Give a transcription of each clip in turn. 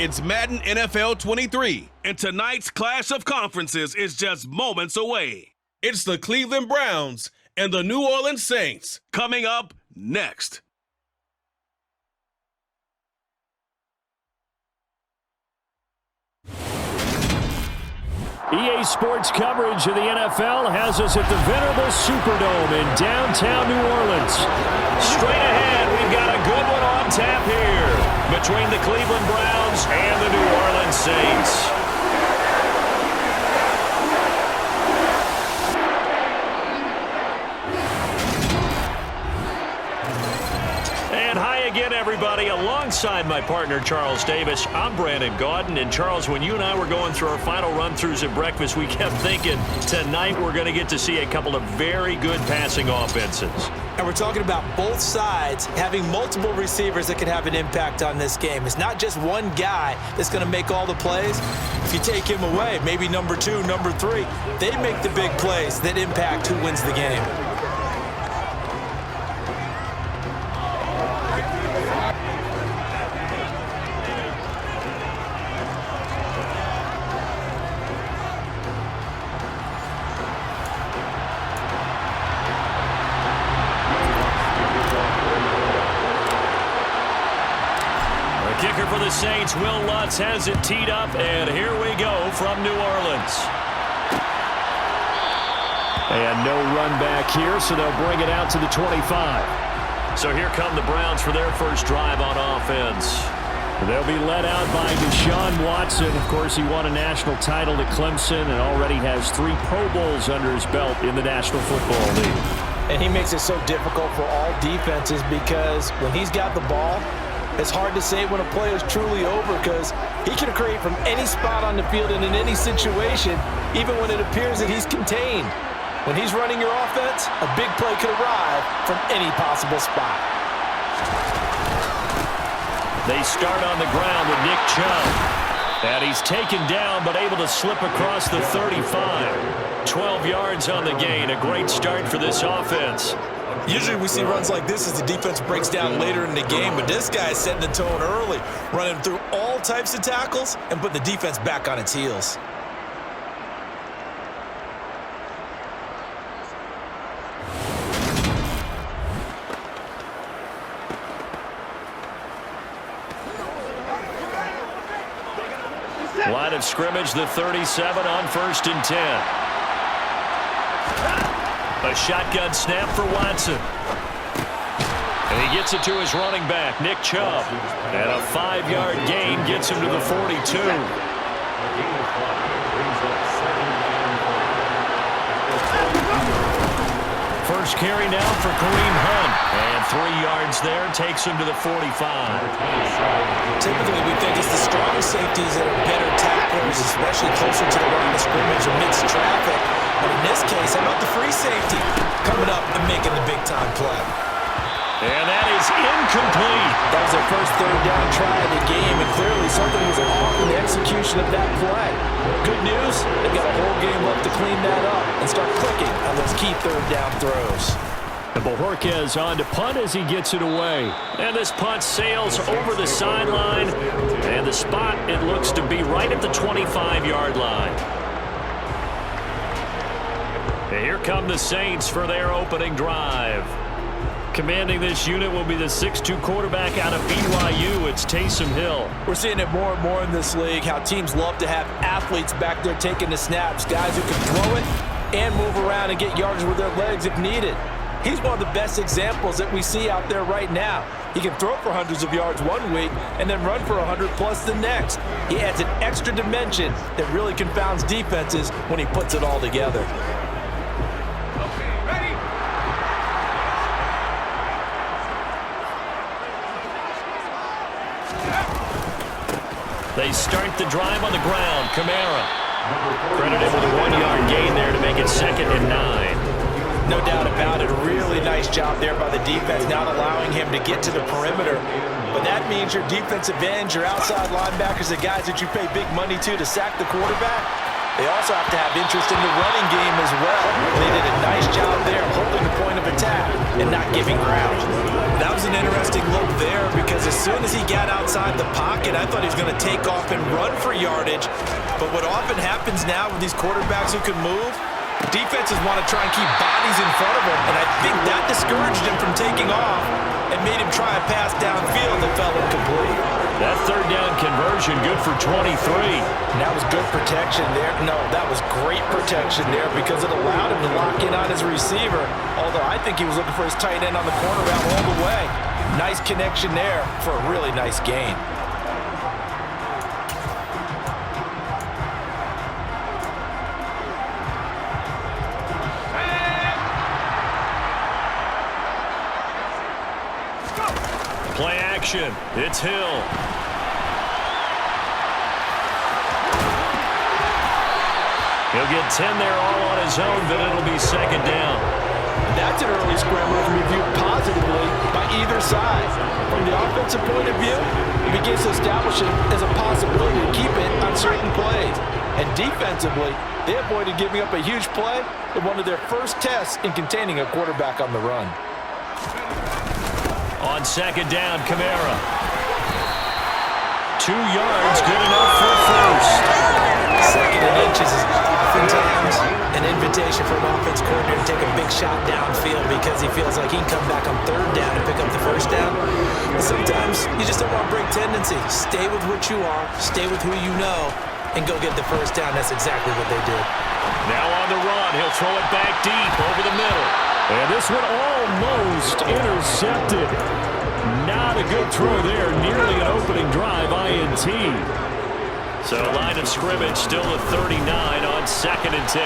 It's Madden NFL 23, and tonight's clash of conferences is just moments away. It's the Cleveland Browns and the New Orleans Saints coming up next. EA Sports coverage of the NFL has us at the venerable Superdome in downtown New Orleans. Straight ahead, we've got a good one on tap here between the Cleveland Browns and the New Orleans Saints. And hi again, everybody. Alongside my partner, Charles Davis, I'm Brandon Gaudin. And Charles, when you and I were going through our final run-throughs at breakfast, we kept thinking tonight we're going to get to see a couple of very good passing offenses. And we're talking about both sides having multiple receivers that can have an impact on this game. It's not just one guy that's going to make all the plays. If you take him away, maybe number 2, number 3, they make the big plays that impact who wins the game. Kicker for the Saints, Will Lutz has it teed up, and here we go from New Orleans. And no run back here, so they'll bring it out to the 25. So here come the Browns for their first drive on offense. They'll be led out by Deshaun Watson. Of course, he won a national title at Clemson and already has 3 Pro Bowls under his belt in the National Football League. And he makes it so difficult for all defenses because when he's got the ball, it's hard to say when a play is truly over because he can create from any spot on the field and in any situation, even when it appears that he's contained. When he's running your offense, a big play could arrive from any possible spot. They start on the ground with Nick Chubb. And he's taken down but able to slip across the 35. 12 yards on the gain. A great start for this offense. Usually we see runs like this as the defense breaks down later in the game, but this guy is setting the tone early, running through all types of tackles and putting the defense back on its heels. Line of scrimmage, the 37 on 1st and 10. A shotgun snap for Watson. And he gets it to his running back, Nick Chubb. And a 5-yard gain gets him to the 42. First carry now for Kareem Hunt. And 3 yards there takes him to the 45. Typically, we think it's the strong safeties that are better tacklers, especially closer to the line of scrimmage amidst traffic. But in this case, how about the free safety coming up and making the big-time play? And that is incomplete. That was their first third-down try of the game, and clearly something was off in the execution of that play. Good news, they've got a whole game left to clean that up and start clicking on those key third-down throws. And Bojorquez on to punt as he gets it away. And this punt sails over the sideline. And the spot, it looks to be right at the 25-yard line. And here come the Saints for their opening drive. Commanding this unit will be the 6'2 quarterback out of BYU. It's Taysom Hill. We're seeing it more and more in this league, how teams love to have athletes back there taking the snaps, guys who can throw it and move around and get yardage with their legs if needed. He's one of the best examples that we see out there right now. He can throw for hundreds of yards one week and then run for 100+ the next. He adds an extra dimension that really confounds defenses when he puts it all together. They start the drive on the ground. Kamara credited with a 1-yard gain there to make it 2nd and 9. No doubt about it. Really nice job there by the defense, not allowing him to get to the perimeter. But that means your defensive ends, your outside linebackers, the guys that you pay big money to sack the quarterback, They also have to have interest in the running game as well. They did a nice job there holding the point of attack and not giving ground. That was an interesting look there because as soon as he got outside the pocket, I thought he was going to take off and run for yardage. But what often happens now with these quarterbacks who can move, defenses want to try and keep bodies in front of him, and I think that discouraged him from taking off and made him try a pass downfield that fell incomplete. That third down conversion good for 23. And that was good protection there. No, that was great protection there because it allowed him to lock in on his receiver, although I think he was looking for his tight end on the corner route all the way. Nice connection there for a really nice gain. Play action. It's Hill. He'll get 10 there all on his own, but it'll be second down. That's an early scramble that can be viewed positively by either side. From the offensive point of view, it begins to establish it as a possibility to keep it on certain plays. And defensively, they avoided giving up a huge play in one of their first tests in containing a quarterback on the run. On second down, Kamara. 2 yards, good enough for a first. Second and inches is oftentimes an invitation for an offense coordinator to take a big shot downfield because he feels like he can come back on third down and pick up the first down. But sometimes you just don't want to break tendency. Stay with what you are, stay with who you know, and go get the first down. That's exactly what they did. Now on the run, he'll throw it back deep over the middle. And this one almost intercepted. Not a good throw there. Nearly an opening drive, INT. So line of scrimmage still at 39 on second and 10.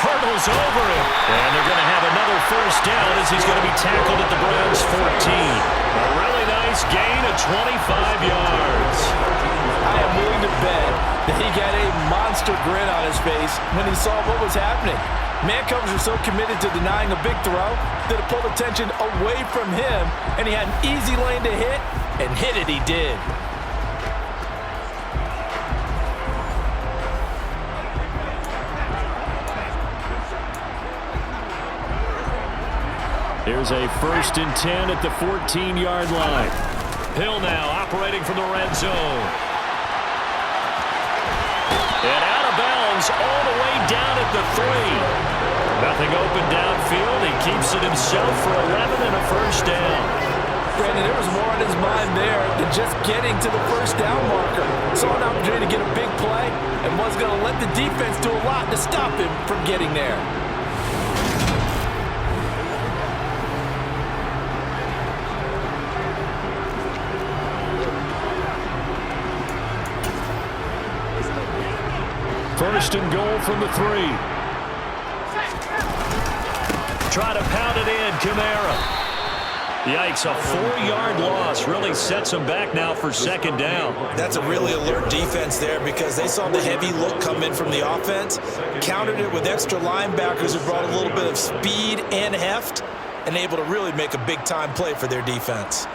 Hurdles over him. And they're going to have another first down as he's going to be tackled at the Browns' 14. A really nice gain of 25 yards. I am willing to bet that he got a monster grin on his face when he saw what was happening. Man covers are so committed to denying a big throw that it pulled attention away from him, and he had an easy lane to hit, and hit it he did. Here's a 1st and 10 at the 14-yard line. Hill now operating from the red zone. And out of bounds all the way down at the 3. Nothing open downfield. He keeps it himself for 11 and a first down. Brandon, there was more on his mind there than just getting to the first down marker. Saw an opportunity to get a big play and was going to let the defense do a lot to stop him from getting there. First and goal from the 3. Try to pound it in, Kamara. Yikes, a 4-yard loss really sets him back now for second down. That's a really alert defense there because they saw the heavy look come in from the offense, countered it with extra linebackers who brought a little bit of speed and heft, and able to really make a big-time play for their defense.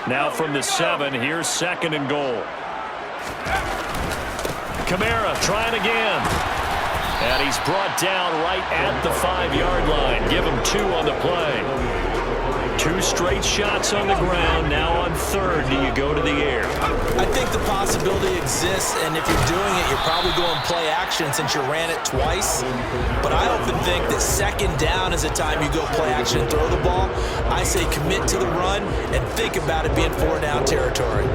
Now from the 7, here's second and goal. Kamara trying again. And he's brought down right at the 5-yard line. Give him 2 on the play. 2 straight shots on the ground. Now on third, do you go to the air? I think the possibility exists, and if you're doing it, you're probably going play action since you ran it twice. But I often think that second down is a time you go play action and throw the ball. I say commit to the run and think about it being 4-down territory.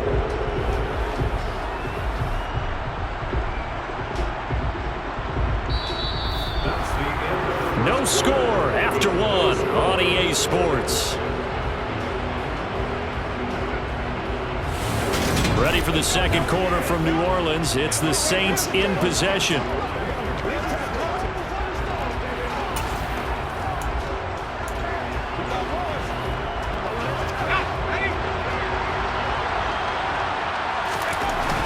No score after 1 on EA Sports. Ready for the second quarter from New Orleans. It's the Saints in possession.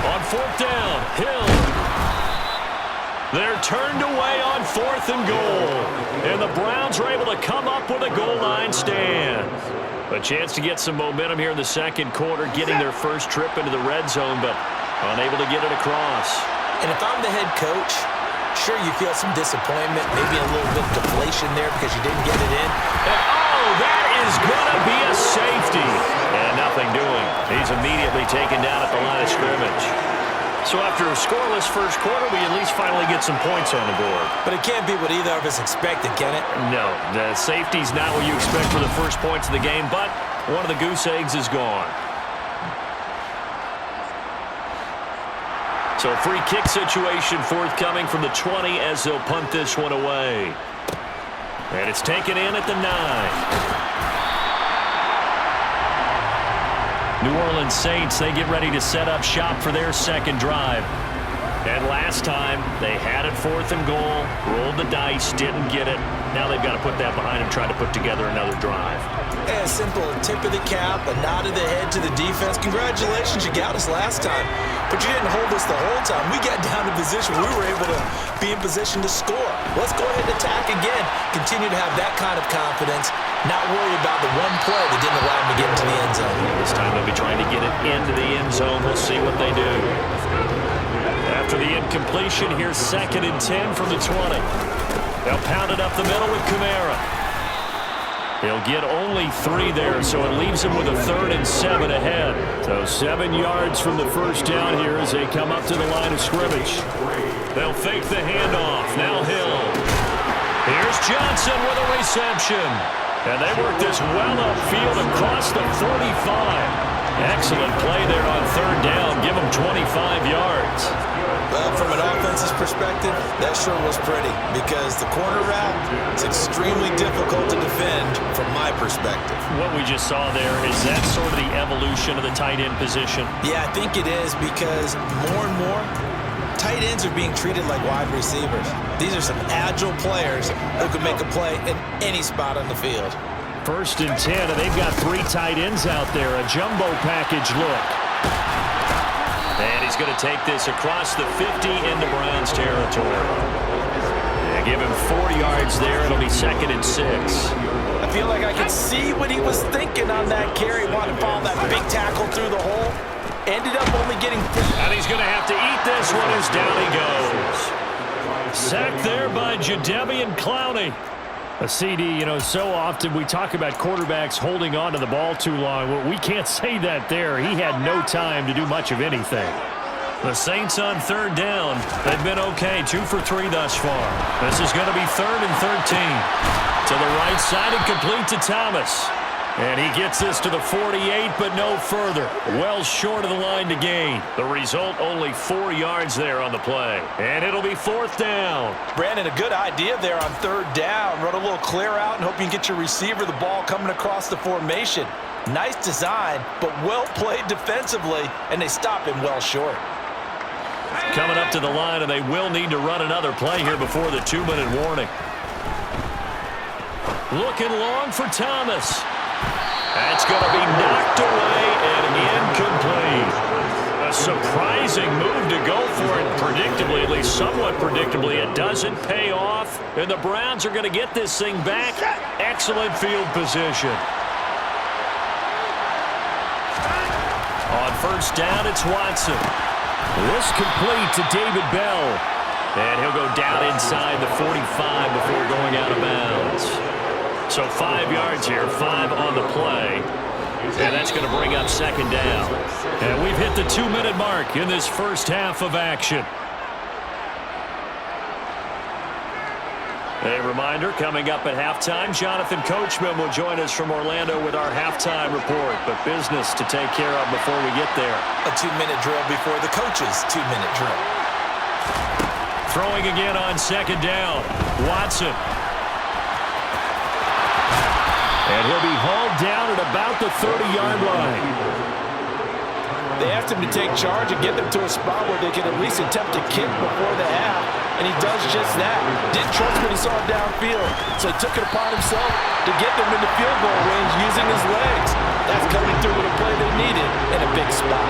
On 4th down, Hill. They're turned away on 4th and goal. And the Browns are able to come up with a goal line stand. A chance to get some momentum here in the second quarter, getting their first trip into the red zone, but unable to get it across. And if I'm the head coach, sure you feel some disappointment, maybe a little bit of deflation there because you didn't get it in. And, oh, that is going to be a safety. And nothing doing. He's immediately taken down at the line of scrimmage. So after a scoreless first quarter, we at least finally get some points on the board. But it can't be what either of us expected, can it? No, the safety's not what you expect for the first points of the game, but one of the goose eggs is gone. So a free kick situation forthcoming from the 20 as they'll punt this one away. And it's taken in at the 9. New Orleans Saints, they get ready to set up shop for their second drive. And last time, they had it 4th and goal, rolled the dice, didn't get it. Now they've got to put that behind them, try to put together another drive. A simple tip of the cap, a nod of the head to the defense. Congratulations, you got us last time. But you didn't hold us the whole time. We got down to position. We were able to be in position to score. Let's go ahead and attack again. Continue to have that kind of confidence. Not worry about the one play that didn't allow them to get into the end zone. This time they'll be trying to get it into the end zone. We'll see what they do. After the incompletion, here's 2nd and 10 from the 20. They'll pound it up the middle with Kamara. He'll get only 3 there, so it leaves him with a 3rd and 7 ahead. So 7 yards from the first down here as they come up to the line of scrimmage. They'll fake the handoff. Now Hill. Here's Johnson with a reception. And they work this well upfield across the 45. Excellent play there on 3rd down. Give them 25 yards. Well, from an offensive perspective, that sure was pretty because the corner route is extremely difficult to defend from my perspective. What we just saw there, is that sort of the evolution of the tight end position? Yeah, I think it is because more and more, tight ends are being treated like wide receivers. These are some agile players who can make a play in any spot on the field. 1st and 10, and they've got 3 tight ends out there. A jumbo package look. And he's going to take this across the 50 into Browns territory. Yeah, give him 4 yards there. It'll be 2nd and 6. I feel like I can see what he was thinking on that carry. Wanted to follow that big tackle through the hole. Ended up only getting... And he's going to have to eat this one as down he goes. Sacked there by Jadeveon Clowney. A CD, so often we talk about quarterbacks holding on to the ball too long. Well, we can't say that there. He had no time to do much of anything. The Saints on 3rd down. They've been okay, 2 for 3 thus far. This is going to be 3rd and 13. To the right side and complete to Thomas. And he gets this to the 48, but no further. Well short of the line to gain. The result, only 4 yards there on the play. And it'll be 4th down. Brandon, a good idea there on 3rd down. Run a little clear out and hope you can get your receiver the ball coming across the formation. Nice design, but well played defensively, and they stop him well short. Coming up to the line, and they will need to run another play here before the 2-minute warning. Looking long for Thomas. That's going to be knocked away and incomplete. A surprising move to go for it. Predictably, at least somewhat predictably, it doesn't pay off. And the Browns are going to get this thing back. Excellent field position. On 1st down, it's Watson. This complete to David Bell. And he'll go down inside the 45 before going out of bounds. So 5 yards here, 5 on the play. And that's going to bring up 2nd down. And we've hit the 2-minute mark in this first half of action. A reminder, coming up at halftime, Jonathan Coachman will join us from Orlando with our halftime report. But business to take care of before we get there. A 2-minute drill before the coach's 2-minute drill. Throwing again on 2nd down. Watson. And he'll be hauled down at about the 30-yard line. They asked him to take charge and get them to a spot where they can at least attempt to kick before the half, and he does just that. Didn't trust what he saw downfield, so he took it upon himself to get them into field goal range using his legs. That's coming through with a play they needed in a big spot.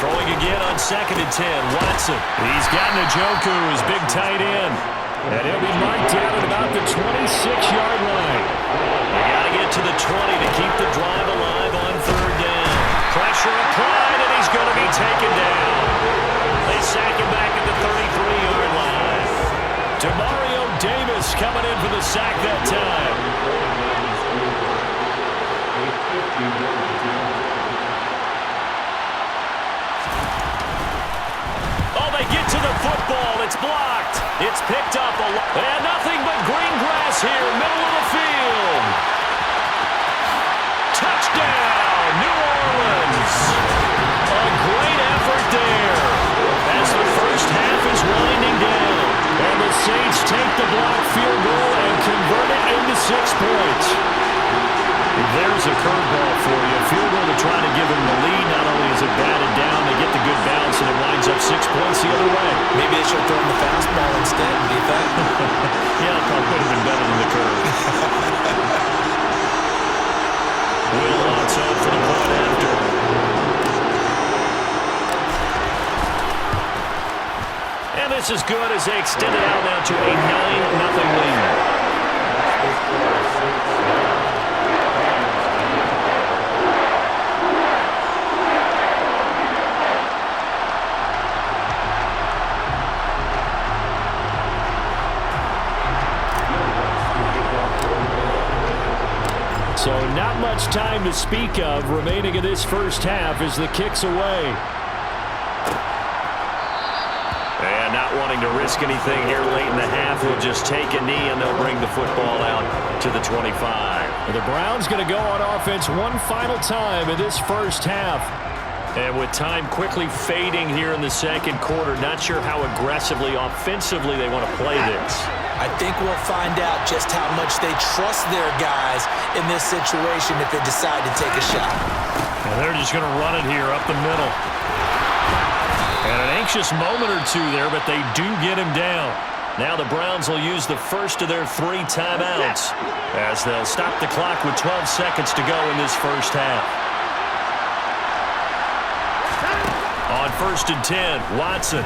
Throwing again on 2nd and 10. Watson. He's got Njoku, his big tight end. And he'll be marked down at about the 26-yard line. You got to get to the 20 to keep the drive alive on 3rd down. Pressure applied, and he's going to be taken down. They sack him back at the 33-yard line. Demario Davis coming in for the sack that time. Oh, they get to the football. It's blocked. It's picked up. And nothing but green grass here, middle of the field. Touchdown, New Orleans. A great effort there as the first half is winding down. And the Saints take the blocked field goal and convert it into 6 points. There's a curveball for you. Field goal to try to give them the lead. Not only is it batted down, they get the good bounce, and it winds up 6 points the other way. Maybe they should have thrown the fastball instead. What do you think? Yeah, it probably would have been better than the curve. Will Lutz out for the point after. And this is good as they extend it out now to a 9-0 lead. So not much time to speak of remaining in this first half as the kick's away. And not wanting to risk anything here late in the half, he'll just take a knee and they'll bring the football out to the 25. The Browns going to go on offense one final time in this first half. And with time quickly fading here in the second quarter, not sure how aggressively, offensively they want to play this. I think we'll find out just how much they trust their guys in this situation if they decide to take a shot. And they're just going to run it here up the middle. And an anxious moment or two there, but they do get him down. Now the Browns will use the first of their 3 timeouts as they'll stop the clock with 12 seconds to go in this first half. On 1st and 10, Watson.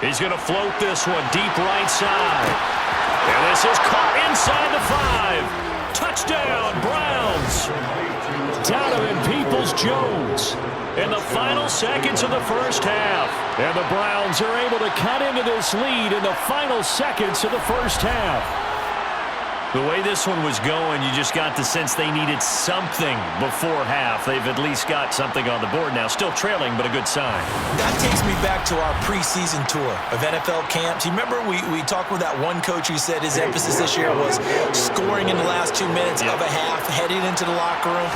He's going to float this one deep right side. And this is caught inside the 5. Touchdown, Browns. Donovan Peoples-Jones in the final seconds of the first half. And the Browns are able to cut into this lead in the final seconds of the first half. The way this one was going, you just got the sense they needed something before half. They've at least got something on the board now. Still trailing, but a good sign. That takes me back to our preseason tour of NFL camps. You remember we talked with that one coach who said his emphasis this year was scoring in the last 2 minutes of a half, heading into the locker room.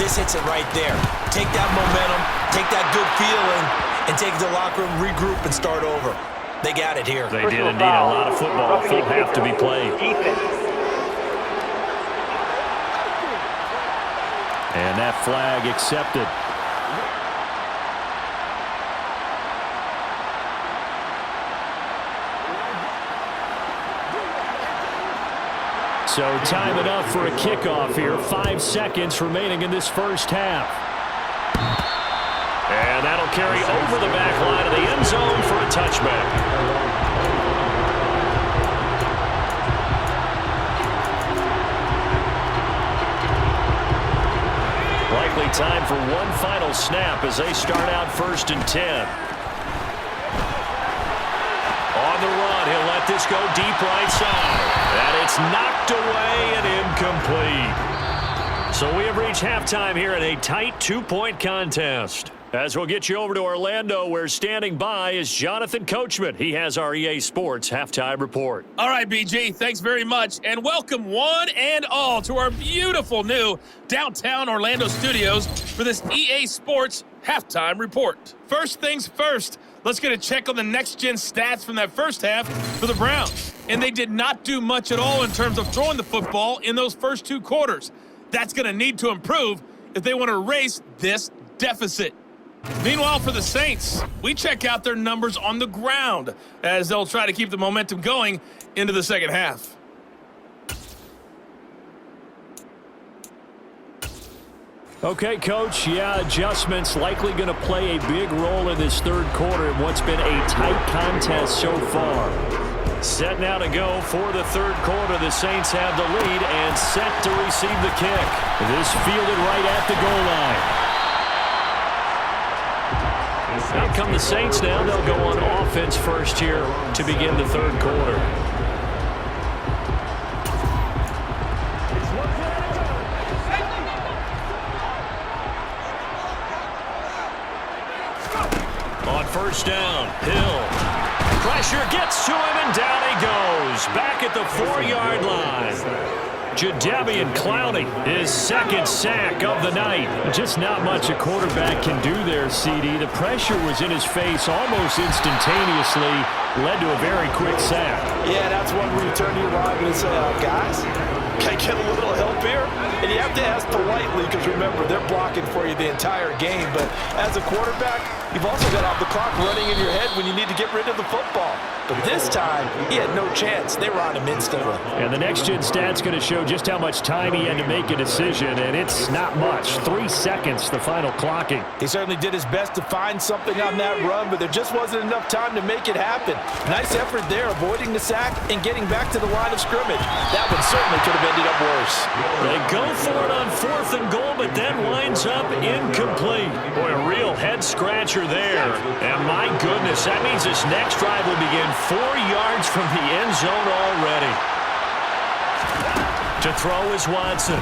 This hits it right there. Take that momentum, take that good feeling, and take it to the locker room, regroup, and start over. They got it here. They did indeed. A lot of football, full half to be played. And that flag accepted. So time enough for a kickoff here. 5 seconds remaining in this first half. And that'll carry over the back line of the end zone for a touchback. Likely time for one final snap as they start out 1st and 10. On the run, he'll let this go deep right side. And it's knocked away and incomplete. So we have reached halftime here in a tight 2-point contest. As we'll get you over to Orlando, where standing by is Jonathan Coachman. He has our EA Sports Halftime Report. All right, BG, thanks very much. And welcome one and all to our beautiful new downtown Orlando studios for this EA Sports Halftime Report. First things first, let's get a check on the next-gen stats from that first half for the Browns. And they did not do much at all in terms of throwing the football in those first 2 quarters. That's going to need to improve if they want to erase this deficit. Meanwhile, for the Saints, we check out their numbers on the ground as they'll try to keep the momentum going into the second half. Okay, Coach, yeah, adjustments likely going to play a big role in this third quarter in what's been a tight contest so far. Set now to go for the third quarter. The Saints have the lead and set to receive the kick. This fielded right at the goal line. Out come the Saints now. They'll go on offense first here to begin the third quarter. On first down, Hill. Pressure gets to him, and down he goes. Back at the 4-yard line. Jadeveon Clowney, his second sack of the night. Just not much a quarterback can do there, CD. The pressure was in his face almost instantaneously, led to a very quick sack. Yeah, that's one where you turn to your line and say, guys, can I get a little help here? And you have to ask politely because, remember, they're blocking for you the entire game. But as a quarterback, you've also got to have the clock running in your head when you need to get rid of the football. But this time, he had no chance. They were on him instantly. And the next-gen stat's going to show just how much time he had to make a decision, and it's not much. 3 seconds, the final clocking. He certainly did his best to find something on that run, but there just wasn't enough time to make it happen. Nice effort there, avoiding the sack and getting back to the line of scrimmage. That one certainly could have ended up worse. They go for it on 4th and goal, but then winds up incomplete. Boy, a real head-scratcher there. And my goodness, that means this next drive will begin 4 yards from the end zone already. To throw is Watson.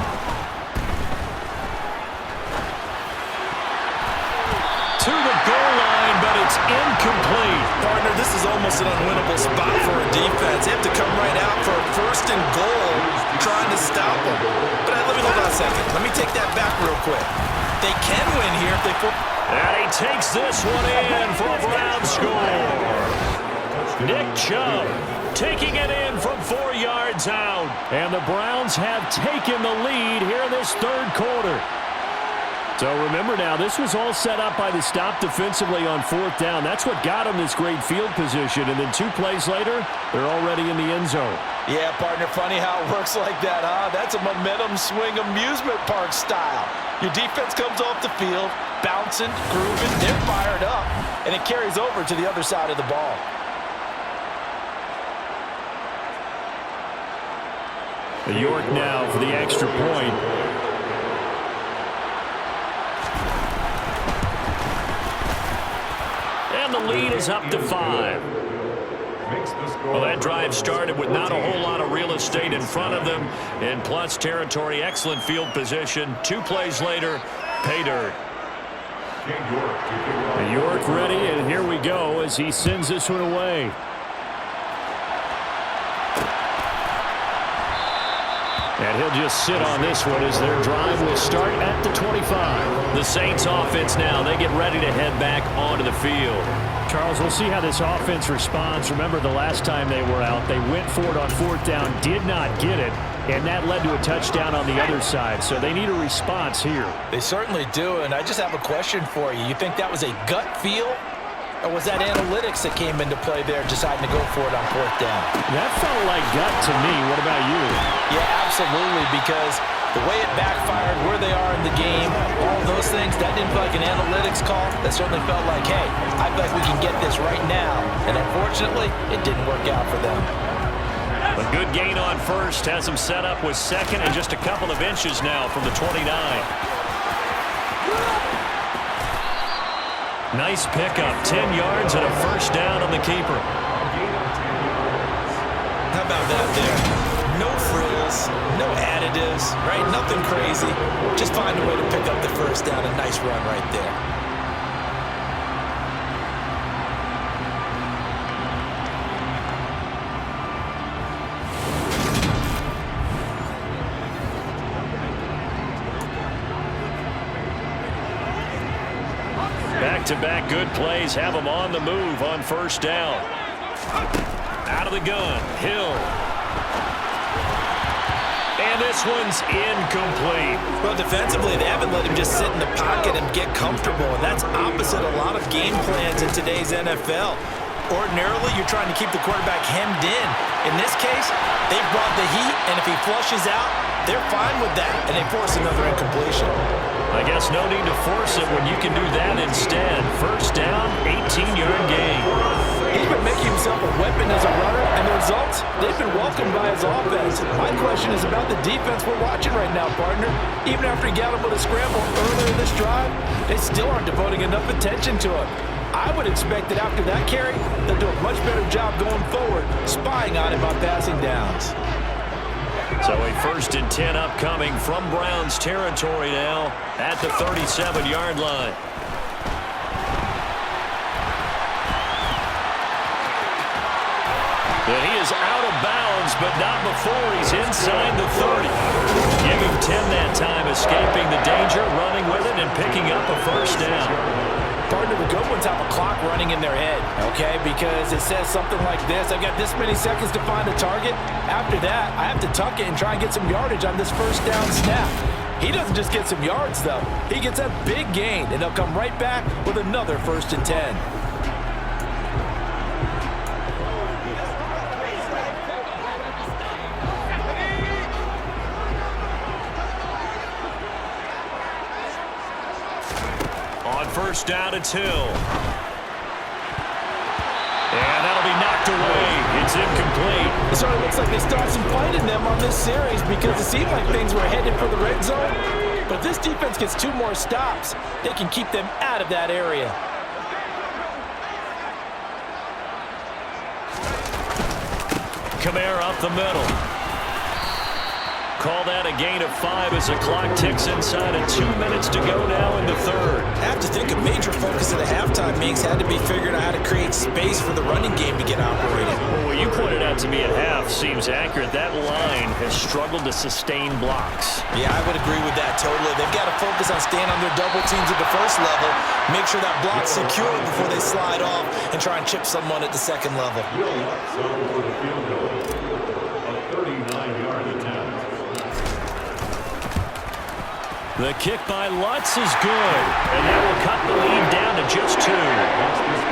To the goal line, but it's incomplete. Partner, this is almost an unwinnable spot for a defense. They have to come right out for a 1st and goal, trying to stop them. But let me hold on a second. Let me take that back real quick. They can win here if they... And he takes this one in for a Brown score. Nick Chubb taking it in from 4 yards out. And the Browns have taken the lead here in this third quarter. So remember now, this was all set up by the stop defensively on 4th down. That's what got them this great field position. And then 2 plays later, they're already in the end zone. Yeah, partner, funny how it works like that, huh? That's a momentum swing amusement park style. Your defense comes off the field, bouncing, grooving, they're fired up, and it carries over to the other side of the ball. York now for the extra point. And the lead is up to 5. Well, that drive started with not a whole lot of real estate in front of them. In plus territory, excellent field position. 2 plays later, pay dirt. York ready, and here we go as he sends this one away. And he'll just sit on this one as their drive will start at the 25. The Saints offense now, they get ready to head back onto the field. Charles, we'll see how this offense responds. Remember the last time they were out, they went for it on 4th down, did not get it, and that led to a touchdown on the other side. So they need a response here. They certainly do, and I just have a question for you. You think that was a gut feel? Or was that analytics that came into play there, deciding to go for it on 4th down? That felt like gut to me. What about you? Yeah, absolutely, because the way it backfired, where they are in the game, all those things, that didn't feel like an analytics call. That certainly felt like, hey, I feel like we can get this right now. And unfortunately, it didn't work out for them. A good gain on first has them set up with 2nd and just a couple of inches now from the 29. Nice pickup, 10 yards and a 1st down on the keeper. How about that there? No frills, no additives, right? Nothing crazy. Just find a way to pick up the 1st down. A nice run right there. Back-to-back good plays have them on the move on 1st down. Out of the gun, Hill. And this one's incomplete. Well, defensively, they haven't let him just sit in the pocket and get comfortable, and that's opposite a lot of game plans in today's NFL. Ordinarily, you're trying to keep the quarterback hemmed in. In this case, they've brought the heat, and if he flushes out, they're fine with that, and they force another incompletion. I guess no need to force it when you can do that instead. First down, 18-yard gain. He's been making himself a weapon as a runner, and the results, they've been welcomed by his offense. My question is about the defense we're watching right now, partner. Even after he got him with a scramble earlier in this drive, they still aren't devoting enough attention to him. I would expect that after that carry, they'll do a much better job going forward, spying on him on passing downs. So a 1st and 10 upcoming from Browns territory now at the 37-yard line. And he is out of bounds, but not before he's inside the 30. Give him 10 that time, escaping the danger, running with it, and picking up a first down. Partner, the good ones have a clock running in their head, okay? Because it says something like this: I've got this many seconds to find a target. After that, I have to tuck it and try and get some yardage on this first down snap. He doesn't just get some yards, though. He gets a big gain, and he'll come right back with another 1st and 10. First down, it's Hill. And that'll be knocked away. It's incomplete. It sort of looks like they still have some fight in them on this series because it seemed like things were headed for the red zone. But if this defense gets 2 more stops, they can keep them out of that area. Kamara up the middle. Call that a gain of 5 as the clock ticks inside of 2 minutes to go now in the 3rd. I have to think a major focus of the halftime meetings had to be figuring out how to create space for the running game to get operated. Well, what you pointed out to me at half seems accurate. That line has struggled to sustain blocks. Yeah, I would agree with that totally. They've got to focus on staying on their double teams at the first level, make sure that block's secure before they slide off and try and chip someone at the second level. The kick by Lutz is good, and that will cut the lead down to just 2.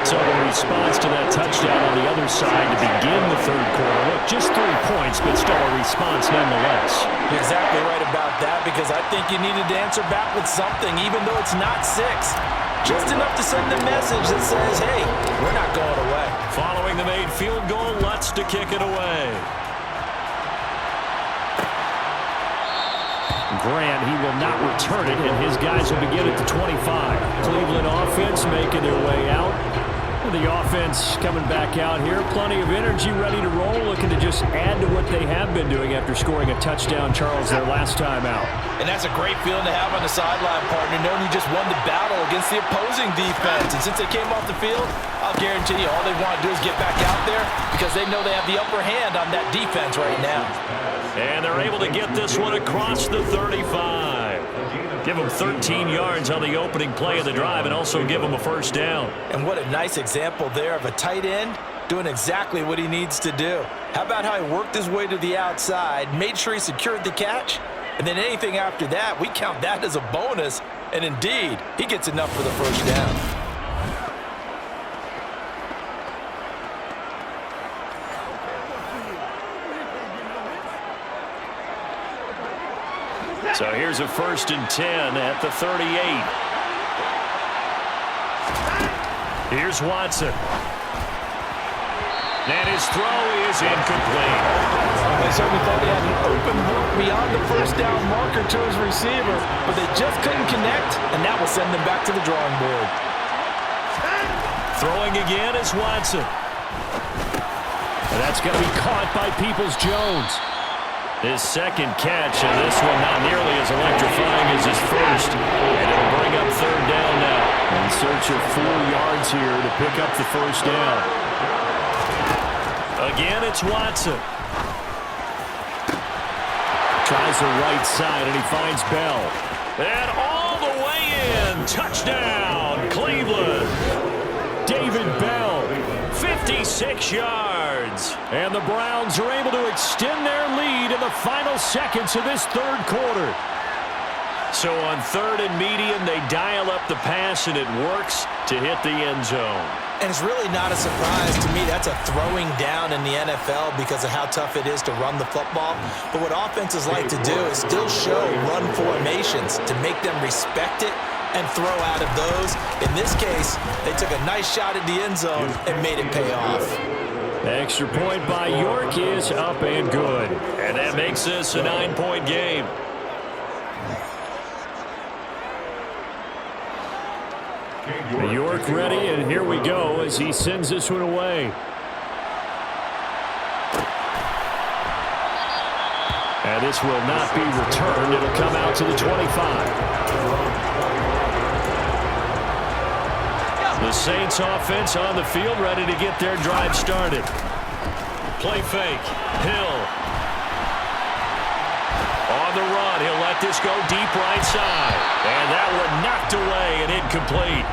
So the response to that touchdown on the other side to begin the 3rd quarter. Look, just 3 points, but still a response nonetheless. You're exactly right about that, because I think you needed to answer back with something, even though it's not 6. Just enough to send a message that says, hey, we're not going away. Following the made field goal, Lutz to kick it away. Grant, he will not return it, and his guys will begin at the 25. Cleveland offense making their way out. The offense coming back out here. Plenty of energy, ready to roll, looking to just add to what they have been doing after scoring a touchdown, Charles, their last time out. And that's a great feeling to have on the sideline, partner, knowing you just won the battle against the opposing defense. And since they came off the field, I'll guarantee you all they want to do is get back out there because they know they have the upper hand on that defense right now. And they're able to get this one across the 35. Give them 13 yards on the opening play of the drive and also give them a first down. And what a nice example there of a tight end doing exactly what he needs to do. How about how he worked his way to the outside, made sure he secured the catch, and then anything after that, we count that as a bonus. And indeed, he gets enough for the first down. So here's a 1st and 10 at the 38. Here's Watson. And his throw is incomplete. They certainly thought he had an open look beyond the first down marker to his receiver, but they just couldn't connect, and that will send them back to the drawing board. Throwing again is Watson. And that's going to be caught by Peoples-Jones. His second catch, and this one not nearly as electrifying as his first. And it'll bring up 3rd down now. In search of 4 yards here to pick up the first down. Again, it's Watson. Tries the right side, and he finds Bell. And all the way in. Touchdown, Cleveland. David Bell, 56 yards. And the Browns are able to extend their lead in the final seconds of this 3rd quarter. So on 3rd and medium, they dial up the pass, and it works to hit the end zone. And it's really not a surprise to me. That's a throwing down in the NFL because of how tough it is to run the football. But what offenses like to do is still show run formations to make them respect it and throw out of those. In this case, they took a nice shot at the end zone and made it pay off. Extra point by York is up and good. And that makes this a 9-point game. York ready, and here we go as he sends this one away. And this will not be returned. It'll come out to the 25. The Saints offense on the field, ready to get their drive started. Play fake. Hill. On the run. He'll let this go deep right side. And that one knocked away and incomplete.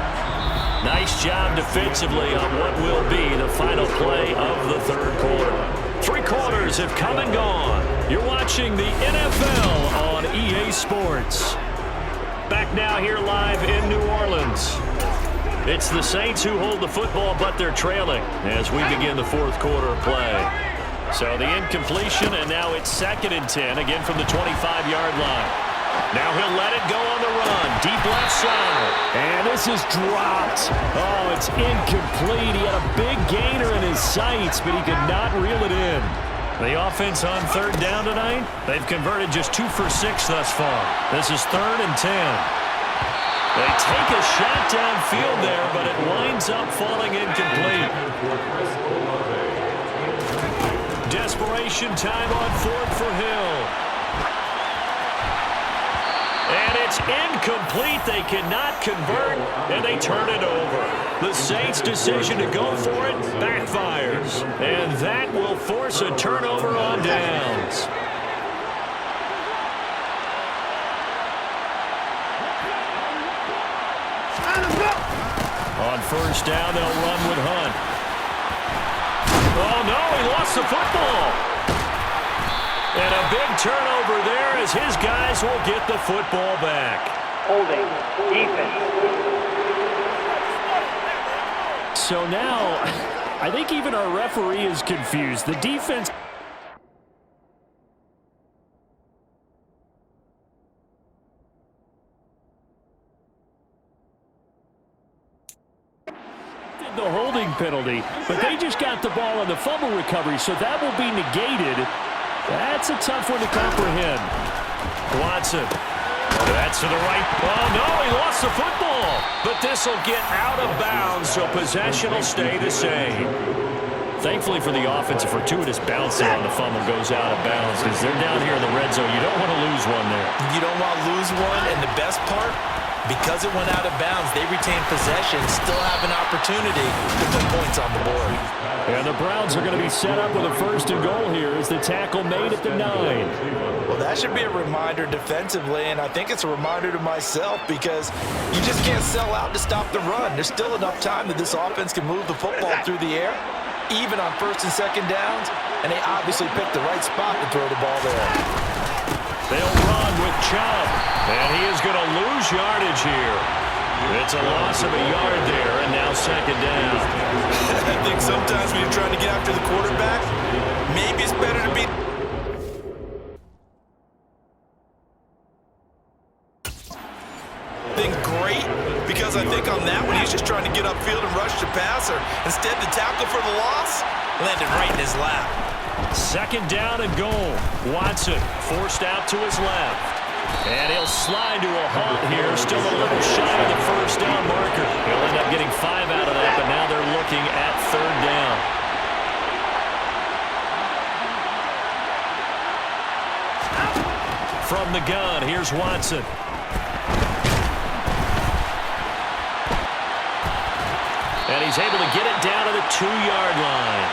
Nice job defensively on what will be the final play of the third quarter. 3 quarters have come and gone. You're watching the NFL on EA Sports. Back now here live in New Orleans. It's the Saints who hold the football, but they're trailing as we begin the fourth quarter of play. So the incompletion, and now it's 2nd and 10, again from the 25-yard line. Now he'll let it go on the run. Deep left side. And this is dropped. Oh, it's incomplete. He had a big gainer in his sights, but he could not reel it in. The offense on 3rd down tonight, they've converted just 2 for 6 thus far. This is 3rd and 10. They take a shot downfield there, but it winds up falling incomplete. Desperation time on 4th for Hill. And it's incomplete. They cannot convert, and they turn it over. The Saints' decision to go for it backfires, and that will force a turnover on downs. On 1st down, they'll run with Hunt. Oh, no, he lost the football. And a big turnover there as his guys will get the football back. Holding, defense. So now, I think even our referee is confused. The defense... the holding penalty, but they just got the ball on the fumble recovery, so that will be negated. That's a tough one to comprehend. Watson. That's to the right. Oh, no, he lost the football. But this will get out of bounds, so possession will stay the same. Thankfully for the offense, a fortuitous bounce there on the fumble goes out of bounds because they're down here in the red zone. You don't want to lose one there. You don't want to lose one, and the best part, because it went out of bounds, they retain possession, still have an opportunity to put points on the board. And the Browns are going to be set up with a 1st and goal here as the tackle made at the 9. Well, that should be a reminder defensively, and I think it's a reminder to myself because you just can't sell out to stop the run. There's still enough time that this offense can move the football through the air, even on 1st and 2nd downs, and they obviously picked the right spot to throw the ball there. They'll run with Chubb, and he is going to lose yardage here. It's a loss of a yard there, and now 2nd down. I think sometimes when you're trying to get after the quarterback, maybe it's better to be... great, because I think on that one, he's just trying to get upfield and rush the passer. Instead, the tackle for the loss landed right in his lap. 2nd down and goal. Watson forced out to his left. And he'll slide to a halt here. Still a little shy of the 1st down marker. He'll end up getting 5 out of that, but now they're looking at 3rd down. From the gun, here's Watson. And he's able to get it down to the 2-yard line.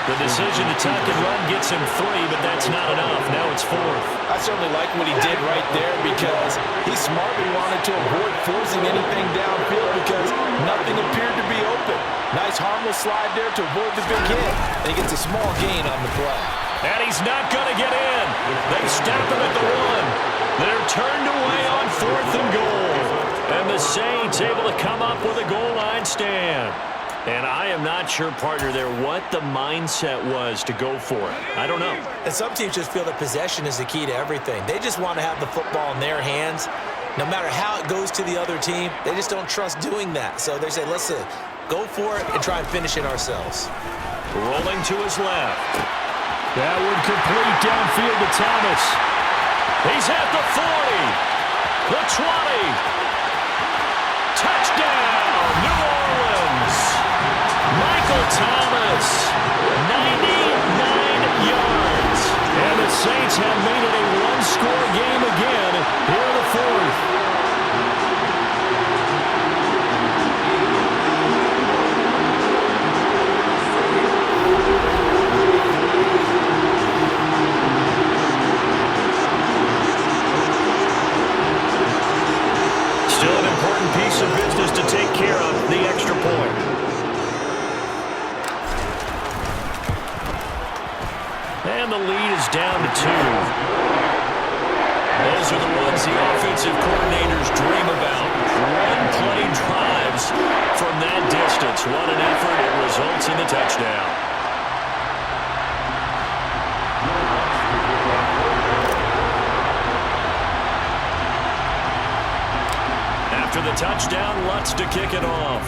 The decision to tuck and run gets him 3, but that's not enough. Now it's 4th. I certainly like what he did right there because he smartly wanted to avoid forcing anything downfield because nothing appeared to be open. Nice harmless slide there to avoid the big hit. And he gets a small gain on the play. And he's not going to get in. They stop him at the 1. They're turned away on 4th and goal. And the Saints able to come up with a goal line stand. And I am not sure, partner, there what the mindset was to go for it. I don't know. And some teams just feel that possession is the key to everything. They just want to have the football in their hands. No matter how it goes to the other team, they just don't trust doing that. So they say, listen, go for it and try and finish it ourselves. Rolling to his left. That would complete downfield to Thomas. He's at the 40, the 20. Touchdown, New Orleans. Michael Thomas, 99 yards. And the Saints have made it a one-score game again here in the fourth. Still an important piece of business to take care of, the extra point. And the lead is down to 2. Those are the ones the offensive coordinators dream about. One-play drives from that distance. What an effort. It results in the touchdown. After the touchdown, Lutz to kick it off.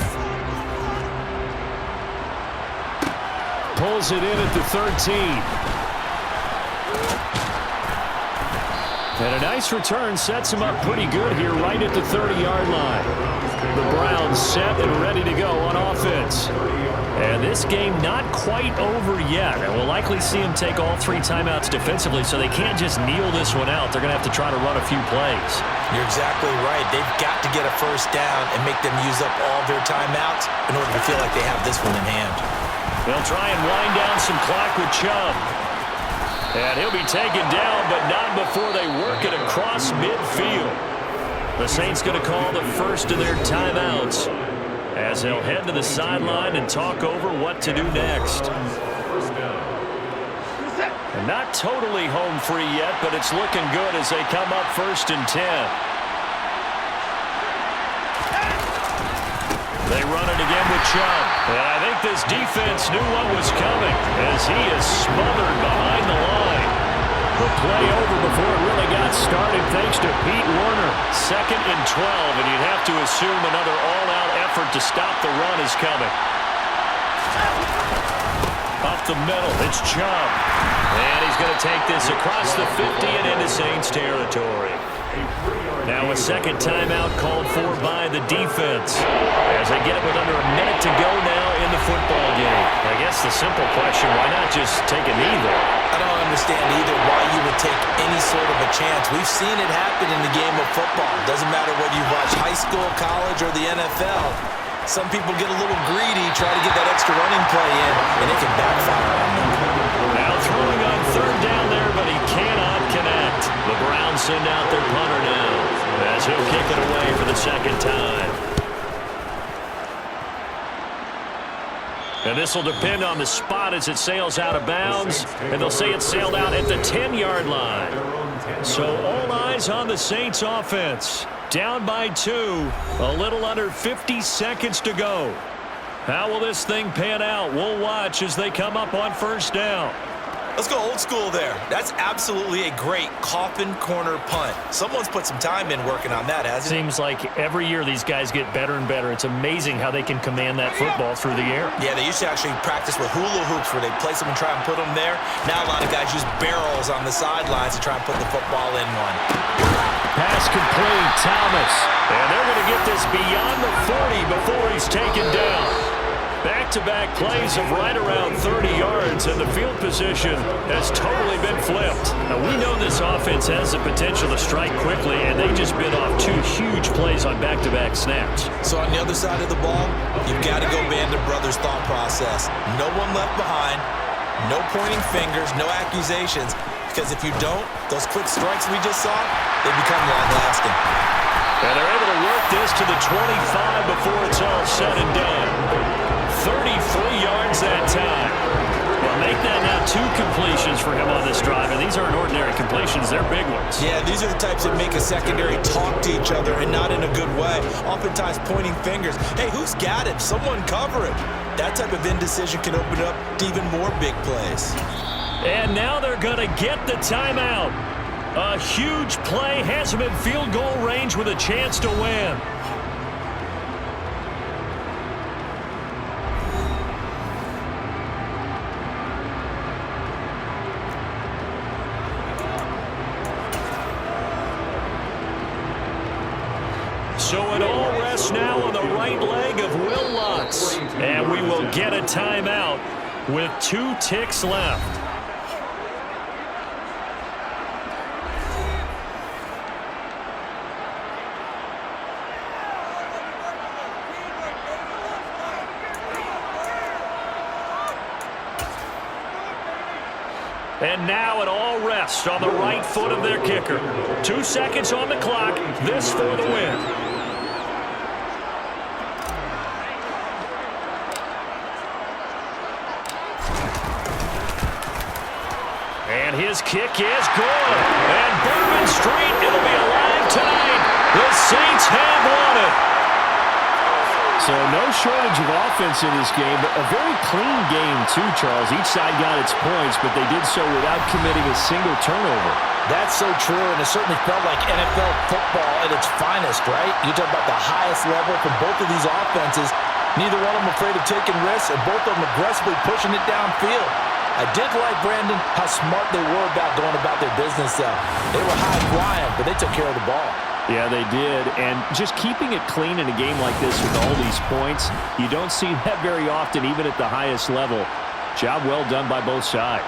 Pulls it in at the 13. And a nice return sets him up pretty good here right at the 30-yard line. The Browns set and ready to go on offense. And this game not quite over yet. And we'll likely see him take all 3 timeouts defensively, so they can't just kneel this one out. They're going to have to try to run a few plays. You're exactly right. They've got to get a first down and make them use up all their timeouts in order to feel like they have this one in hand. They'll try and wind down some clock with Chubb. And he'll be taken down, but not before they work it across midfield. The Saints going to call the first of their timeouts as they'll head to the sideline and talk over what to do next. And not totally home free yet, but it's looking good as they come up 1st and 10. They run it again with Chubb. And I think this defense knew what was coming as he is smothered behind the line. The play over before it really got started thanks to Pete Werner. 2nd and 12, and you'd have to assume another all-out effort to stop the run is coming. Up the middle, it's Chubb. And he's going to take this across the 50 and into Saints territory. Now a second timeout called for by the defense as they get it with under a minute to go now in the football game. I guess the simple question, why not just take a knee there? I don't understand either why you would take any sort of a chance. We've seen it happen in the game of football. Doesn't matter whether you watch high school, college, or the NFL. Some people get a little greedy, try to get that extra running play in, and it can backfire on them. Now throwing on 3rd down there, but he cannot connect. The Browns send out their punter now as he'll kick it away for the 2nd time. And this will depend on the spot as it sails out of bounds. And they'll say it sailed out at the 10-yard line. So all eyes on the Saints offense. Down by 2. A little under 50 seconds to go. How will this thing pan out? We'll watch as they come up on 1st down. Let's go old school there. That's absolutely a great coffin corner punt. Someone's put some time in working on that, hasn't it? Seems like every year these guys get better and better. It's amazing how they can command that football through the air. Yeah, they used to actually practice with hula hoops where they place them and try and put them there. Now a lot of guys use barrels on the sidelines to try and put the football in one. Pass complete, Thomas. And they're going to get this beyond the 40 before he's taken down. Back-to-back plays of right around 30 yards, and the field position has totally been flipped. Now, we know this offense has the potential to strike quickly, and they just bit off 2 huge plays on back-to-back snaps. So on the other side of the ball, you've got to go Band of Brothers thought process. No one left behind, no pointing fingers, no accusations, because if you don't, those quick strikes we just saw, they become long-lasting. And they're able to work this to the 25 before it's all said and done. 33 yards that time. Well, make that now 2 completions for him on this drive, and these aren't ordinary completions. They're big ones. Yeah, these are the types that make a secondary talk to each other and not in a good way. Oftentimes pointing fingers. Hey, who's got him? Someone cover him. That type of indecision can open up to even more big plays. And now they're going to get the timeout. A huge play has him in field goal range with a chance to win. So it all rests now on the right leg of Will Lutz. And we will get a timeout with 2 ticks left. And now it all rests on the right foot of their kicker. 2 seconds on the clock. This for the win. And his kick is good. And Bourbon Street, it'll be alive tonight. The Saints have won it. So no shortage of offense in this game, but a very clean game too, Charles. Each side got its points, but they did so without committing a single turnover. That's so true, and it certainly felt like NFL football at its finest, right? You talk about the highest level from both of these offenses. Neither one of them afraid of taking risks, and both of them aggressively pushing it downfield. I did like, Brandon, how smart they were about going about their business, though. They were high-flying, but they took care of the ball. Yeah, they did, and just keeping it clean in a game like this with all these points, you don't see that very often, even at the highest level. Job well done by both sides.